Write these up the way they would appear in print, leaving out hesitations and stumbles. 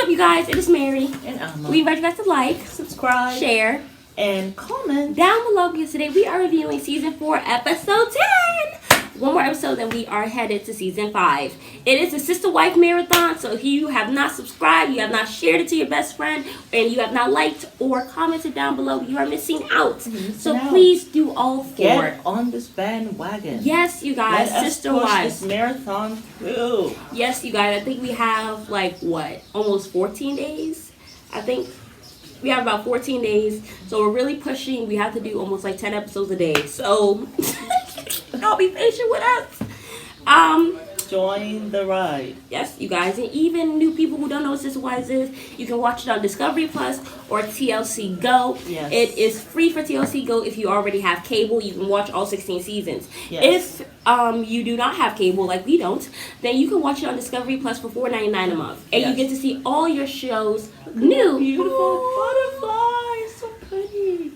up, you guys? It is Mary. And Alma. We invite you guys to like, subscribe, share, and comment down below because today we are reviewing season 4, episode 10. One more episode, then we are headed to season 5. It is a sister-wife marathon, so if you have not subscribed, you have not shared it to your best friend, and you have not liked or commented down below, you are missing out. So please do all 4. Get on this bandwagon. Yes, you guys, sister-wives. This marathon through. Yes, you guys. I think we have almost 14 days. I think we have about 14 days, so we're really pushing. We have to do almost 10 episodes a day. So y'all be patient with us. Join the ride. Yes, you guys, and even new people who don't know what Sister Wives is, you can watch it on Discovery Plus or TLC Go. Yes. It is free for TLC Go if you already have cable. You can watch all 16 seasons. Yes. If you do not have cable, like we don't, then you can watch it on Discovery Plus for $4.99 a month, and you get to see all your shows new. Beautiful butterflies, so pretty.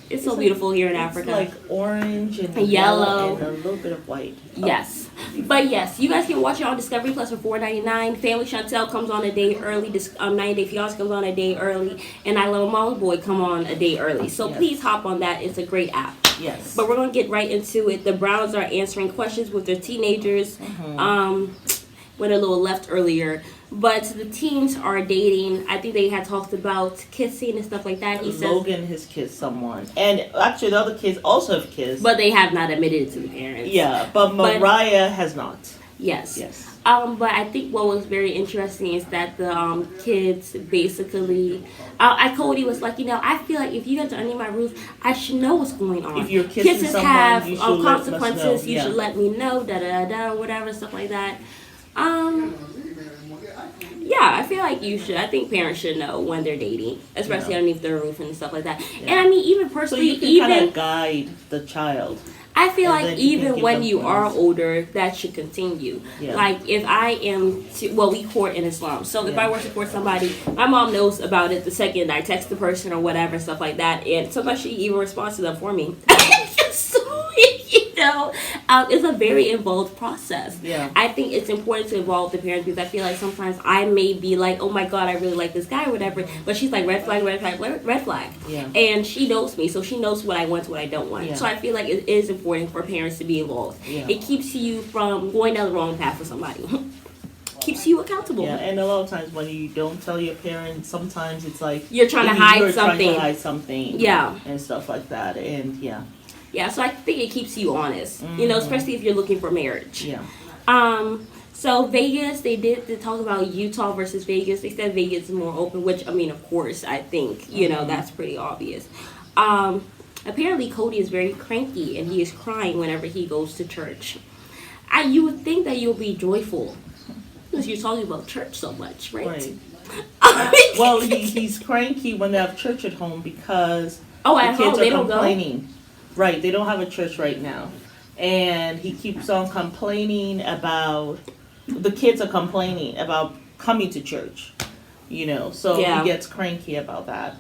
It's so beautiful here in it's Africa. Like orange and yellow and a little bit of white. Yes. But yes, you guys can watch it on Discovery Plus for $4.99. Family Chantel comes on a day early. 90 Day Fiancé comes on a day early. And I Love Mama's Boy come on a day early. So please hop on that. It's a great app. Yes. But we're going to get right into it. The Browns are answering questions with their teenagers. Went a little left earlier. But the teens are dating. I think they had talked about kissing and stuff like that. Logan has kissed someone. And actually the other kids also have kissed. But they have not admitted it to the parents. Yeah, but Mariah has not. Yes. Yes. But I think what was very interesting is that the kids basically, Cody was like, I feel like if you guys are under my roof, I should know what's going on. If you're kissing Kisses someone, have you should consequences. let us know. You should let me know, or whatever, stuff like that. Yeah, I feel like you should. I think parents should know when they're dating, especially underneath their roof and stuff like that. Yeah. And I mean, even personally, so you can kind of guide the child. I feel like even when you are older, that should continue. Yeah. Like if I am, we court in Islam. So if I were to court somebody, my mom knows about it the second I text the person or whatever, stuff like that. And sometimes she even responds to them for me. It's a very involved process. Yeah. I think it's important to involve the parents because I feel like sometimes I may be like, oh my God, I really like this guy or whatever. But she's like, red flag, red flag, red flag. Yeah. And she knows me, so she knows what I want, what I don't want. Yeah. So I feel like it is important for parents to be involved. Yeah. It keeps you from going down the wrong path with somebody. Keeps you accountable. Yeah, and a lot of times when you don't tell your parents, sometimes it's like you're trying to hide something. Trying to hide something. Yeah. And stuff like that. And yeah. Yeah, so I think it keeps you honest. Especially if you're looking for marriage. Yeah. So Vegas, they talk about Utah versus Vegas. They said Vegas is more open, which I mean, of course, I think that's pretty obvious. Apparently, Cody is very cranky and he is crying whenever he goes to church. You would think that you'll be joyful because you're talking about church so much, right? Well, he's cranky when they have church at home because at the kids home, they are don't complaining. Right, they don't have a church right now. And he keeps on complaining about, the kids are complaining about coming to church, so he gets cranky about that.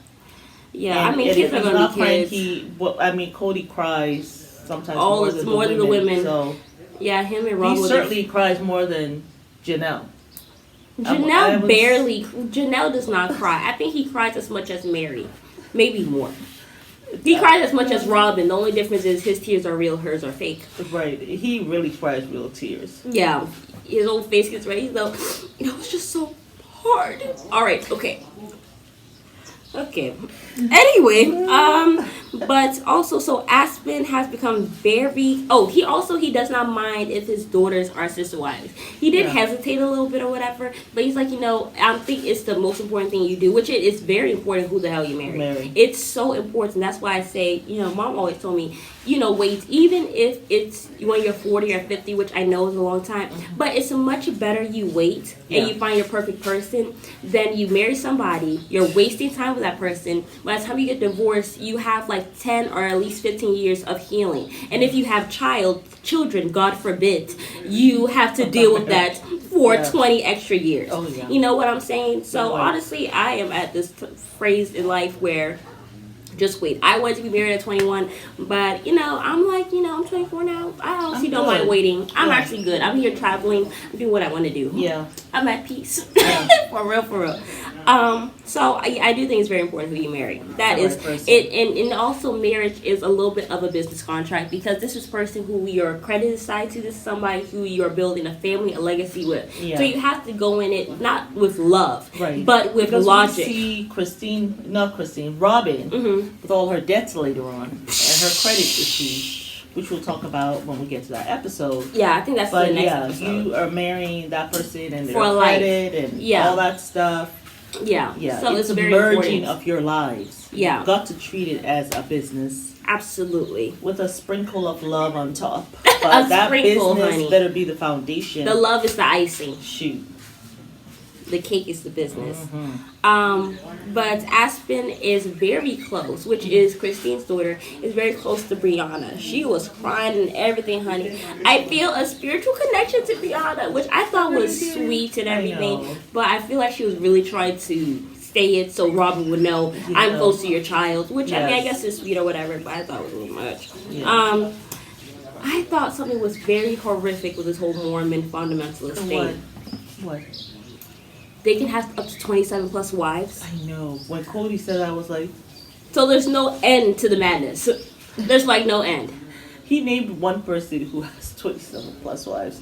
Yeah, and, kids are going to be kids. Cranky, Cody cries sometimes more than the women. So yeah, him and Rob. He certainly cries more than Janelle. Janelle does not cry. I think he cries as much as Mary, maybe more. He cries as much as Robin. The only difference is his tears are real, hers are fake. Right. He really cries real tears. Yeah. His old face gets red. He's like, it's just so hard. All right. Okay. Anyway, but also, so Aspen has become very. He does not mind if his daughters are sister wives. He did hesitate a little bit or whatever, but he's like, I think it's the most important thing you do, which it is very important who the hell you marry. It's so important. That's why I say, Mom always told me, wait, even if it's when you're 40 or 50, which I know is a long time, but it's much better you wait and you find your perfect person than you marry somebody. You're wasting time with that person. By the time you get divorced, you have 10 or at least 15 years of healing. And if you have children, God forbid, you have to deal with that for 20 extra years. Oh, yeah. You know what I'm saying? So honestly, I am at this phase in life where just wait. I wanted to be married at 21, but I'm I'm 24 now. I honestly don't mind waiting. I'm actually good. I'm here traveling. I'm doing what I want to do. Yeah. I'm at peace. For real. So I do think it's very important who you marry. That The is right person. it, and also marriage is a little bit of a business contract because this is person who your credit is tied to. This is somebody who you're building a family, a legacy with. Yeah. So you have to go in it not with love, Right. but with Because logic. we see Robin, Mm-hmm. with all her debts later on and her credit issues, which we'll talk about when we get to that episode. Yeah, I think that's the But next yeah, episode. you are marrying that person and their For life. credit and Yeah. all that stuff. Yeah. Yeah, So it's a very merging important. of your lives. Yeah. You've got to treat it as a business Absolutely. with a sprinkle of love on top. A But that sprinkle, business honey. better be the foundation. The love is the icing. Shoot. The cake is the business. Mm-hmm. But Aspen is very close, which is Christine's daughter, is very close to Brianna. She was crying and everything, honey. I feel a spiritual connection to Brianna, which I thought was sweet and I everything. know. But I feel like she was really trying to say it so Robin would know I'm Yeah. close to your child, which I mean, I Yes. guess is sweet or whatever, but I thought it was a little much. Yeah. I thought something was very horrific with this whole Mormon fundamentalist thing. What? They can have up to 27 plus wives. I know. When Cody said that, I was like, So there's no end to the madness. There's like no end. he named one person who has 27 plus wives.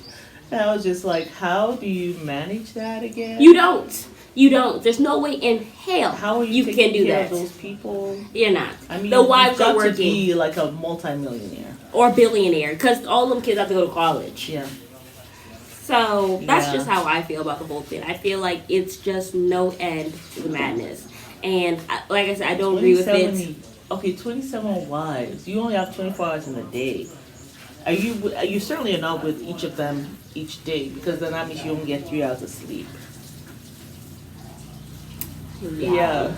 And I was just like, how do you manage that again? You don't. You don't. There's no way in hell How are you can taking do care that. of those people? You're not. I mean, the wives you've got are to working be like a multimillionaire. or billionaire because all them kids have to go to college. Yeah. So that's Yeah. just how I feel about the whole thing. I feel like it's just no end to the madness. And like I said, I don't agree with it. Okay, 27 wives. You only have 24 hours in a day. You certainly are not with each of them each day because then that means you only get 3 hours of sleep. Yeah.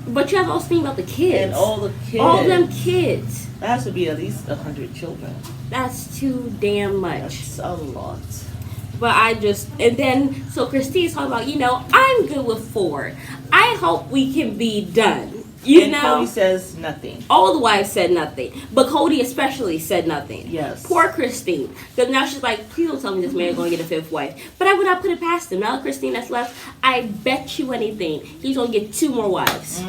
But you have to also think about the kids. And all the kids. All them kids. That has to be at least 100 children. That's too damn much. That's a lot. But and then, so Christine's talking about, I'm good with 4. I hope we can be done. And Cody says nothing. All the wives said nothing. But Cody especially said nothing. Yes. Poor Christine. Because now she's like, please don't tell me this man is going to get a 5th wife. But I would not put it past him. Now Christine that's left, I bet you anything, he's going to get 2 more wives.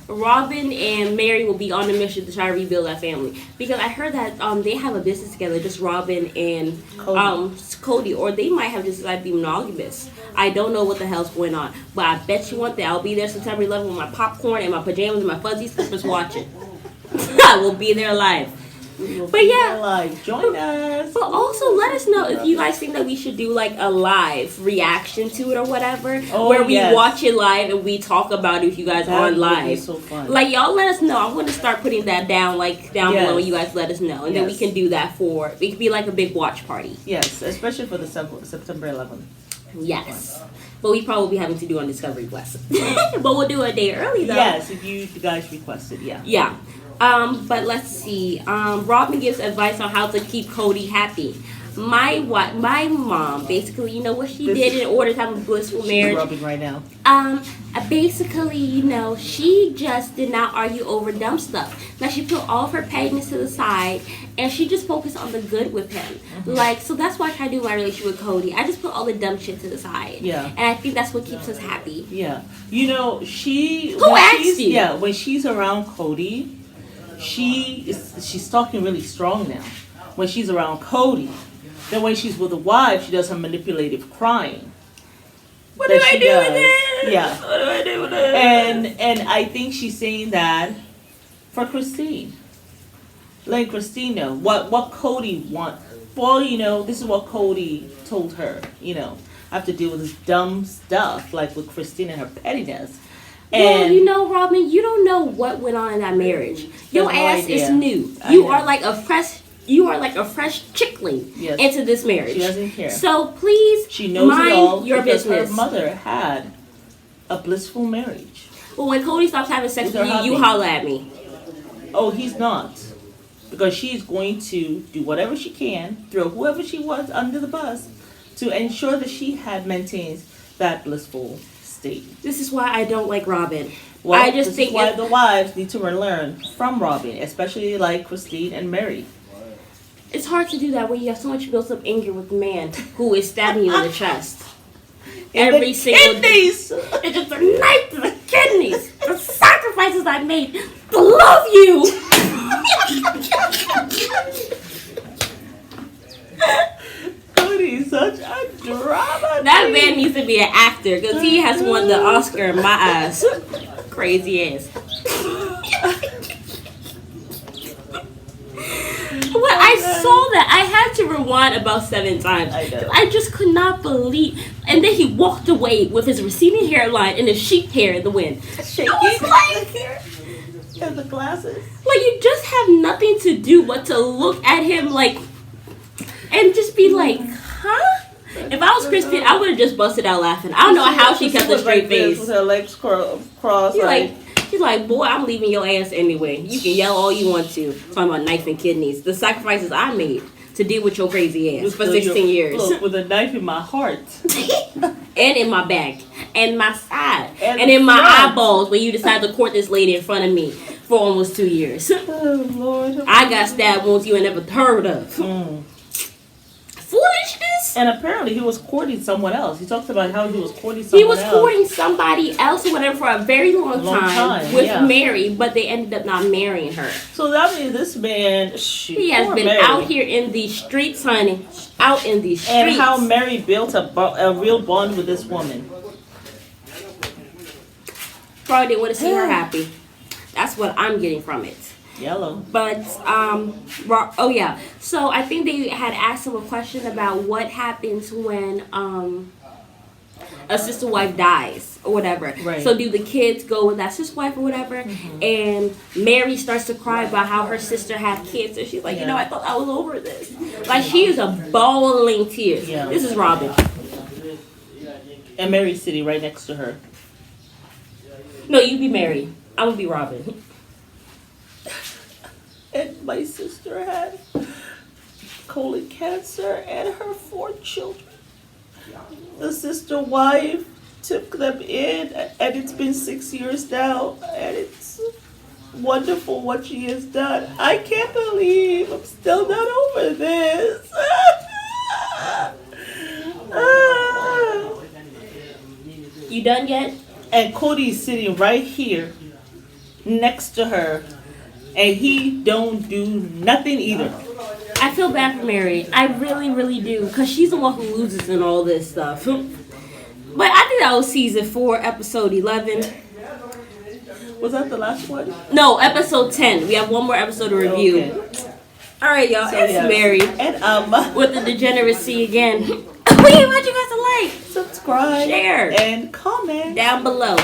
Robin and Mary will be on a mission to try to rebuild that family because I heard that they have a business together, just Robin and Cody, or they might have just decided to be monogamous. I don't know what the hell's going on, but I bet you one thing, I'll be there September 11th with my popcorn and my pajamas and my fuzzy slippers watching. I will be there live. But yeah, join us. but also let us know if you guys think that we should do like a live reaction to it or whatever, where we watch it live and we talk about it if you guys are on live. Be so fun. Like y'all let us know. I'm going to start putting that down down below. You guys let us know, and then we can do that it could be like a big watch party. Yes, especially for the September 11th. Yes. But we probably be having to do on Discovery Plus. But we'll do it a day early though. Yes, if you guys requested, yeah. Yeah. But let's see. Robin gives advice on how to keep Cody happy. My mom basically, what she did in order to have a blissful marriage. She's rubbing right now. Basically, she just did not argue over dumb stuff. Now she put all of her pettiness to the side and she just focused on the good with him. So that's why I try to do my relationship with Cody. I just put all the dumb shit to the side. Yeah. And I think that's what keeps us happy. Yeah. Who asked you? Yeah, when she's around Cody, she's talking really strong now. When she's around Cody. Then when she's with a wife, she does her manipulative crying. What do I do with this? Yeah. What do I do with this? And I think she's saying that for Christine. Letting Christine know what Cody wants. Well, this is what Cody told her. I have to deal with this dumb stuff, like with Christine and her pettiness. And well, Robin, you don't know what went on in that marriage. Your ass is new. You are like a fresh chickling into this marriage. She doesn't care. So please, she knows mind it all your because business. her mother had a blissful marriage. Well, when Cody stops having sex with you, you holler at me. Oh, he's not. Because she's going to do whatever she can, throw whoever she wants under the bus, to ensure that she maintains that blissful state. This is why I don't like Robin. Well, I just think why the wives need to learn from Robin, especially like Christine and Mary. It's hard to do that when you have so much built up anger with the man who is stabbing you in the chest. every single day. It's It's just a knife to the kidneys. The sacrifices I made to love you. Cody's such a drama. That man needs to be an actor because he has won the Oscar in my eyes. Crazy ass. When I saw that, I had to rewind about 7 times. I know. I just could not believe. And then he walked away with his receding hairline and his sheep hair in the wind. Shaking. I was like, And the glasses. like you just have nothing to do but to look at him like, and just be like, huh? If I was Crispin, I would have just busted out laughing. I don't know how she kept a straight face. With her legs crossed. She's like, boy, I'm leaving your ass anyway. You can yell all you want to. Talking about knife and kidneys. The sacrifices I made to deal with your crazy ass for 16 years. Look, with a knife in my heart. And in my back. And my side. And in my front. eyeballs when you decide to court this lady in front of me for almost 2 years. Oh, Lord. I got stab wounds you ain't never heard of. Foolishness. And apparently he was courting someone else. He talks about how he was courting someone else. He was courting somebody else or whatever for a very long time with yeah. Mary, but they ended up not marrying her. So that means this man, He has been Mary. out here in these streets, honey. Out in these streets. And how Mary built a real bond with this woman. Probably didn't want to see her happy. That's what I'm getting from it. Yellow. But oh yeah. So I think they had asked him a question about what happens when a sister wife dies or whatever. Right. So do the kids go with that sister wife or whatever? And Mary starts to cry about how her sister had kids, and she's like, you know, I thought I was over this. Like she is a bawling tears. Yeah. This is Robin. And Mary's sitting right next to her. No, you be Mary. I'm gonna be Robin. And my sister had colon cancer and her 4 children. The sister wife took them in, and it's been 6 years now, and it's wonderful what she has done. I can't believe I'm still not over this. You done yet? And Cody's sitting right here next to her, and he don't do nothing either. I feel bad for Mary. I really, really do. Because she's the one who loses in all this stuff. But I think that was season 4, episode 11. Was that the last one? No, episode 10. We have one more episode to review. Okay. All right, y'all. It's yeah. Mary And with the degeneracy again. We want you guys to like, subscribe, share, and comment down below.